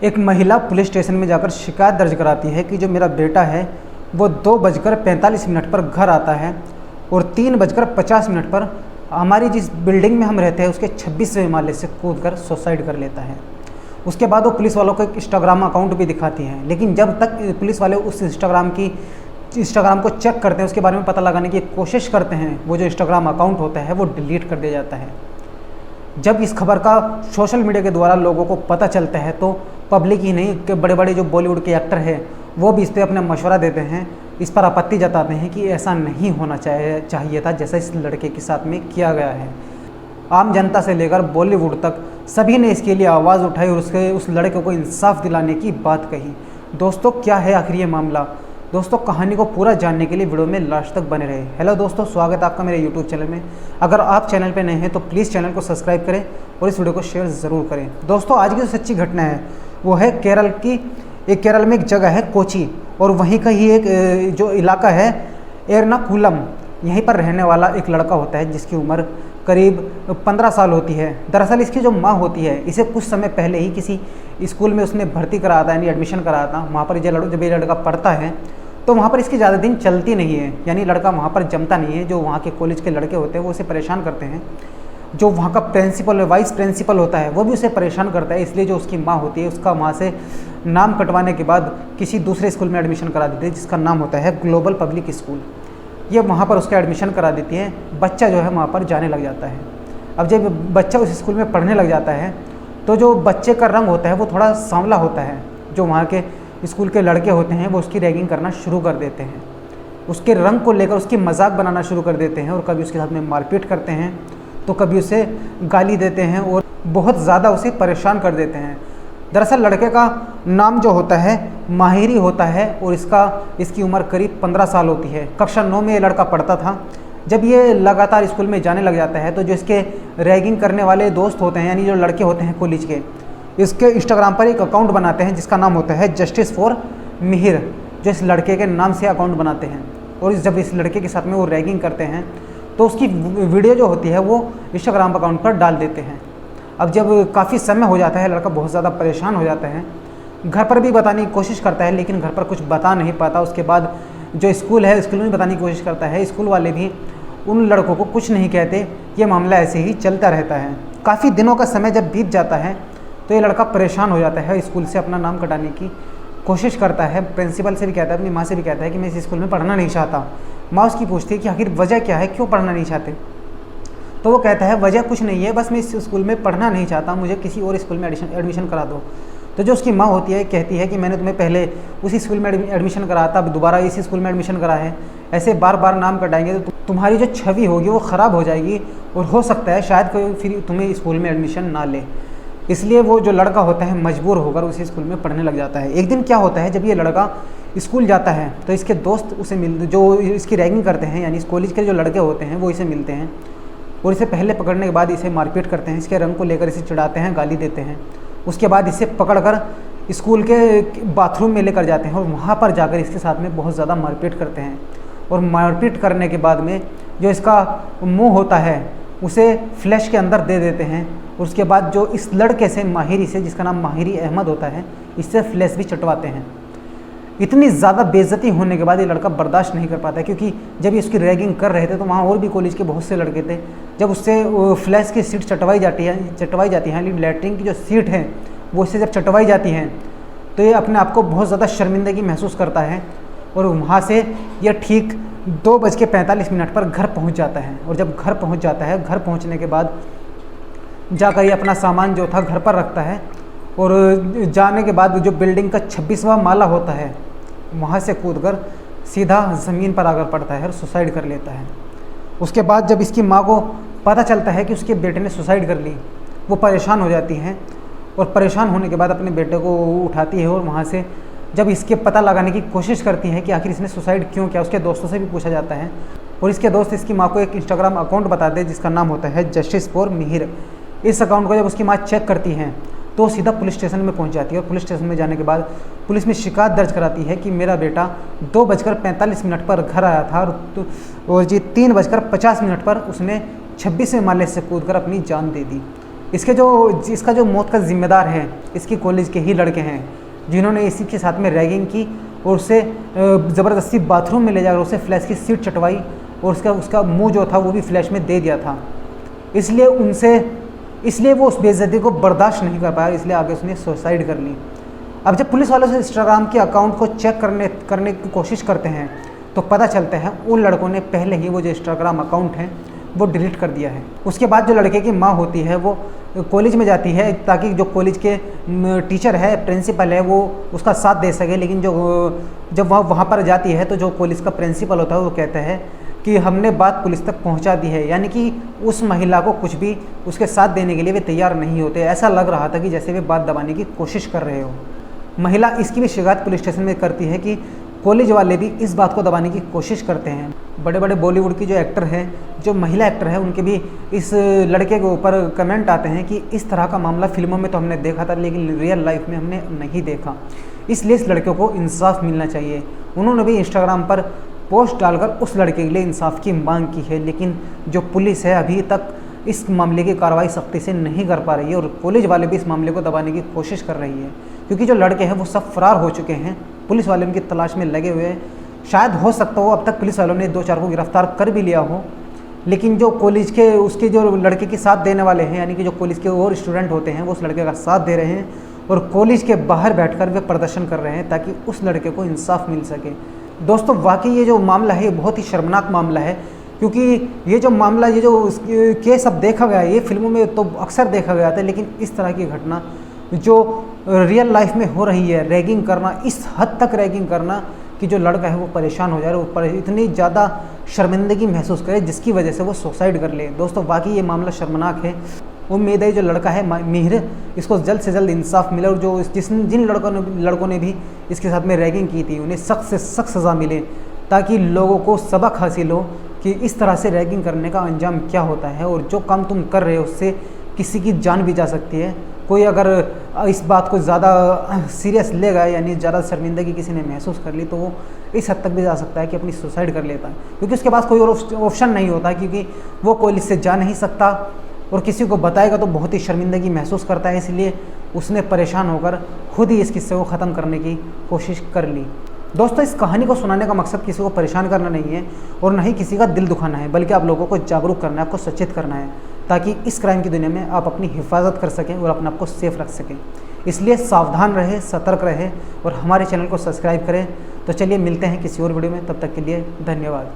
एक महिला police station में जाकर शिकायत दर्ज कराती है कि जो मेरा बेटा है वो 2:45 पर घर आता है और 3:50 पर हमारी जिस बिल्डिंग में हम रहते हैं उसके 26वें माले से कूदकर सुसाइड कर लेता है। उसके बाद वो पुलिस वालों को एक इंस्टाग्राम अकाउंट भी दिखाती हैं, लेकिन जब तक पुलिस वाले उस इंस्टाग्राम को चेक करते हैं, उसके बारे में पता लगाने की कोशिश करते हैं, वो जो इंस्टाग्राम अकाउंट होता है वो डिलीट कर दिया जाता है। जब इस खबर का सोशल मीडिया के द्वारा लोगों को पता चलता है तो पब्लिक ही नहीं कि बड़े बड़े जो बॉलीवुड के एक्टर हैं वो भी इस पर अपना मशवरा देते हैं, इस पर आपत्ति जताते हैं कि ऐसा नहीं होना चाहिए था जैसा इस लड़के के साथ में किया गया है। आम जनता से लेकर बॉलीवुड तक सभी ने इसके लिए आवाज़ उठाई और उस लड़के को इंसाफ दिलाने की बात कही। दोस्तों, क्या है आखिर ये मामला? दोस्तों, कहानी को पूरा जानने के लिए वीडियो में लास्ट तक बने रहे। हेलो दोस्तों, स्वागत है आपका मेरे यूट्यूब चैनल में। अगर आप चैनल पे नए हैं तो प्लीज़ चैनल को सब्सक्राइब करें और इस वीडियो को शेयर ज़रूर करें। दोस्तों, आज की जो सच्ची घटना है वो है केरल में एक जगह है कोची, और वहीं का ही एक जो इलाका है एर्नाकुलम, यहीं पर रहने वाला एक लड़का होता है जिसकी उम्र करीब 15 साल होती है। दरअसल इसकी जो माँ होती है इसे कुछ समय पहले ही किसी स्कूल में उसने भर्ती कराया था, यानी एडमिशन कराया था। वहाँ पर जब ये लड़का पढ़ता है तो वहाँ पर इसकी ज़्यादा दिन चलती नहीं है, यानी लड़का वहाँ पर जमता नहीं है। जो वहाँ के कॉलेज के लड़के होते हैं वो उसे परेशान करते हैं। जो वहाँ का वाइस प्रिंसिपल होता है वो भी उसे परेशान करता है। इसलिए जो उसकी माँ होती है उसका वहाँ से नाम कटवाने के बाद किसी दूसरे स्कूल में एडमिशन करा देती है जिसका नाम होता है ग्लोबल पब्लिक स्कूल। ये वहाँ पर उसका एडमिशन करा देती है। बच्चा जो है वहाँ पर जाने लग जाता है। अब जब बच्चा उस स्कूल में पढ़ने लग जाता है तो जो बच्चे का रंग होता है वो थोड़ा सांवला होता है। जो वहाँ के स्कूल के लड़के होते हैं वो उसकी रैगिंग करना शुरू कर देते हैं, उसके रंग को लेकर उसकी मजाक बनाना शुरू कर देते हैं और कभी उसके साथ में मारपीट करते हैं तो कभी उसे गाली देते हैं और बहुत ज़्यादा उसे परेशान कर देते हैं। दरअसल लड़के का नाम जो होता है माहिरी होता है और इसकी उम्र करीब 15 साल होती है। कक्षा 9 में ये लड़का पढ़ता था। जब ये लगातार स्कूल में जाने लग जाता है तो जो इसके रैगिंग करने वाले दोस्त होते हैं, यानी जो लड़के होते हैं कॉलेज के, इसके इंस्टाग्राम पर एक अकाउंट बनाते हैं जिसका नाम होता है जस्टिस फॉर मिहिर, जो इस लड़के के नाम से अकाउंट बनाते हैं। और जब इस लड़के के साथ में वो रैगिंग करते हैं तो उसकी वीडियो जो होती है वो इंस्टाग्राम अकाउंट पर डाल देते हैं। अब जब काफ़ी समय हो जाता है, लड़का बहुत ज़्यादा परेशान हो जाता है, घर पर भी बताने की कोशिश करता है लेकिन घर पर कुछ बता नहीं पाता। उसके बाद जो स्कूल है स्कूल में बताने की कोशिश करता है, स्कूल वाले भी उन लड़कों को कुछ नहीं कहते। ये मामला ऐसे ही चलता रहता है। काफ़ी दिनों का समय जब बीत जाता है तो ये लड़का परेशान हो जाता है, स्कूल से अपना नाम कटाने की कोशिश करता है। प्रिंसिपल से भी कहता है, अपनी माँ से भी कहता है कि मैं इस स्कूल में पढ़ना नहीं चाहता। माँ उसकी पूछती है कि आखिर वजह क्या है, क्यों पढ़ना नहीं चाहते? तो वो कहता है वजह कुछ नहीं है, बस मैं इस स्कूल में पढ़ना नहीं चाहता, मुझे किसी और स्कूल में एडमिशन करा दो। तो जो उसकी माँ होती है कहती है कि मैंने तुम्हें पहले उसी स्कूल में एडमिशन कराया था, अब दोबारा इसी स्कूल में एडमिशन करा है। ऐसे बार बार नाम कटाएंगे तो तुम्हारी जो छवि होगी वो ख़राब हो जाएगी और हो सकता है शायद कोई फिर तुम्हें स्कूल में एडमिशन ना ले। इसलिए वो जो लड़का होता है मजबूर होकर उसी स्कूल में पढ़ने लग जाता है। एक दिन क्या होता है, जब ये लड़का स्कूल जाता है तो इसके दोस्त उसे जो इसकी रैगिंग करते हैं, यानी इस कॉलेज के जो लड़के होते हैं वो इसे मिलते हैं और इसे पहले पकड़ने के बाद इसे मारपीट करते हैं, इसके रंग को लेकर इसे चिढ़ाते हैं, गाली देते हैं। उसके बाद इसे पकड़कर स्कूल के बाथरूम में लेकर जाते हैं और वहाँ पर जाकर इसके साथ में बहुत ज़्यादा मारपीट करते हैं। और मारपीट करने के बाद में जो इसका मुँह होता है उसे फ्लैश के अंदर दे देते हैं। और उसके बाद जो इस लड़के से माहिरी से, जिसका नाम माहिरी अहमद होता है, इससे फ्लैश भी चटवाते हैं। इतनी ज़्यादा बेइज्जती होने के बाद ये लड़का बर्दाश्त नहीं कर पाता है, क्योंकि जब ये उसकी रैगिंग कर रहे थे तो वहाँ और भी कॉलेज के बहुत से लड़के थे। जब उससे फ्लैश की सीट चटवाई जाती है, लेकिन लैट्रिन की जो सीट है वो इससे जब चटवाई जाती हैं तो ये अपने आप को बहुत ज़्यादा शर्मिंदगी महसूस करता है। और वहाँ से ये ठीक 2:45 पर घर पहुँच जाता है। और जब घर पहुँच जाता है, घर पहुँचने के बाद जाकर ये अपना सामान जो था घर पर रखता है और जाने के बाद जो बिल्डिंग का 26वां माला होता है वहाँ से कूदकर सीधा ज़मीन पर आकर पड़ता है और सुसाइड कर लेता है। उसके बाद जब इसकी माँ को पता चलता है कि उसके बेटे ने सुसाइड कर ली, वो परेशान हो जाती हैं और परेशान होने के बाद अपने बेटे को उठाती है और वहाँ से जब इसके पता लगाने की कोशिश करती है कि आखिर इसने सुसाइड क्यों किया, उसके दोस्तों से भी पूछा जाता है और इसके दोस्त इसकी माँ को एक इंस्टाग्राम अकाउंट बताते हैं जिसका नाम होता है जस्टिस फॉर मिहिर। इस अकाउंट को जब उसकी माँ चेक करती हैं तो सीधा पुलिस स्टेशन में पहुंच जाती है और पुलिस स्टेशन में जाने के बाद पुलिस में शिकायत दर्ज कराती है कि मेरा बेटा 2:45 पर घर आया था और जी 3:50 पर उसने 26वें माले से कूदकर अपनी जान दे दी। इसका जो मौत का जिम्मेदार है इसकी कॉलेज के ही लड़के हैं, जिन्होंने इसी के साथ में रैगिंग की और उसे ज़बरदस्ती बाथरूम में ले जाकर उसे फ्लैश की सीट चटवाई और उसका मुंह जो था वो भी फ्लैश में दे दिया था। इसलिए वो उस बेइज्जती को बर्दाश्त नहीं कर पाया, इसलिए आगे उसने सुसाइड कर ली। अब जब पुलिस वालों से इंस्टाग्राम के अकाउंट को चेक करने की कोशिश करते हैं तो पता चलता है उन लड़कों ने पहले ही वो जो इंस्टाग्राम अकाउंट है वो डिलीट कर दिया है। उसके बाद जो लड़के की माँ होती है वो कॉलेज में जाती है ताकि जो कॉलेज के टीचर है, प्रिंसिपल है, वो उसका साथ दे सके। लेकिन जब वहाँ पर जाती है तो जो कॉलेज का प्रिंसिपल होता है वो कहता है कि हमने बात पुलिस तक पहुंचा दी है, यानी कि उस महिला को कुछ भी उसके साथ देने के लिए वे तैयार नहीं होते। ऐसा लग रहा था कि जैसे वे बात दबाने की कोशिश कर रहे हो। महिला इसकी भी शिकायत पुलिस स्टेशन में करती है कि कॉलेज वाले भी इस बात को दबाने की कोशिश करते हैं। बड़े बड़े बॉलीवुड की जो एक्टर हैं, जो महिला एक्टर है, उनके भी इस लड़के के ऊपर कमेंट आते हैं कि इस तरह का मामला फिल्मों में तो हमने देखा था लेकिन रियल लाइफ में हमने नहीं देखा, इसलिए इस लड़के को इंसाफ मिलना चाहिए। उन्होंने भी इंस्टाग्राम पर पोस्ट डालकर उस लड़के के लिए इंसाफ की मांग की है, लेकिन जो पुलिस है अभी तक इस मामले की कार्रवाई सख्ती से नहीं कर पा रही है और कॉलेज वाले भी इस मामले को दबाने की कोशिश कर रही है, क्योंकि जो लड़के हैं वो सब फरार हो चुके हैं। पुलिस वाले उनकी तलाश में लगे हुए हैं। शायद हो सकता हो अब तक पुलिस वालों ने 2-4 को गिरफ्तार कर भी लिया हो, लेकिन जो कॉलेज के उसके जो लड़के के साथ देने वाले हैं, यानी कि जो कॉलेज के और स्टूडेंट होते हैं, वो उस लड़के का साथ दे रहे हैं और कॉलेज के बाहर बैठकर वे प्रदर्शन कर रहे हैं ताकि उस लड़के को इंसाफ मिल सके। दोस्तों, वाकई ये जो मामला है ये बहुत ही शर्मनाक मामला है, क्योंकि ये जो मामला, ये जो केस अब देखा गया है, ये फिल्मों में तो अक्सर देखा गया था, लेकिन इस तरह की घटना जो रियल लाइफ में हो रही है, रैगिंग करना, इस हद तक रैगिंग करना कि जो लड़का है वो परेशान हो जाए, ऊपर इतनी ज़्यादा शर्मिंदगी महसूस करे जिसकी वजह से वो सुसाइड कर ले। दोस्तों, वाकई ये मामला शर्मनाक है। उम्मीद है जो लड़का है मिहिर, इसको जल्द से जल्द इंसाफ मिले और जो जिन लड़कों ने भी इसके साथ में रैगिंग की थी उन्हें सख्त से सख्त सज़ा मिले, ताकि लोगों को सबक हासिल हो कि इस तरह से रैगिंग करने का अंजाम क्या होता है और जो काम तुम कर रहे हो उससे किसी की जान भी जा सकती है। कोई अगर इस बात को ज़्यादा सीरियस लेगा, यानी ज़्यादा शर्मिंदगी किसी ने महसूस कर ली, तो वो इस हद तक भी जा सकता है कि अपनी सुसाइड कर लेता है, क्योंकि उसके पास कोई और ऑप्शन नहीं होता, क्योंकि वो कॉलेज से जा नहीं सकता और किसी को बताएगा तो बहुत ही शर्मिंदगी महसूस करता है। इसलिए उसने परेशान होकर खुद ही इस किस्से को ख़त्म करने की कोशिश कर ली। दोस्तों, इस कहानी को सुनाने का मकसद किसी को परेशान करना नहीं है और न ही किसी का दिल दुखाना है, बल्कि आप लोगों को जागरूक करना है, आपको सचेत करना है, ताकि इस क्राइम की दुनिया में आप अपनी हिफाजत कर सकें और अपने आप को सेफ रख सकें। इसलिए सावधान रहें, सतर्क रहें और हमारे चैनल को सब्सक्राइब करें। तो चलिए मिलते हैं किसी और वीडियो में, तब तक के लिए धन्यवाद।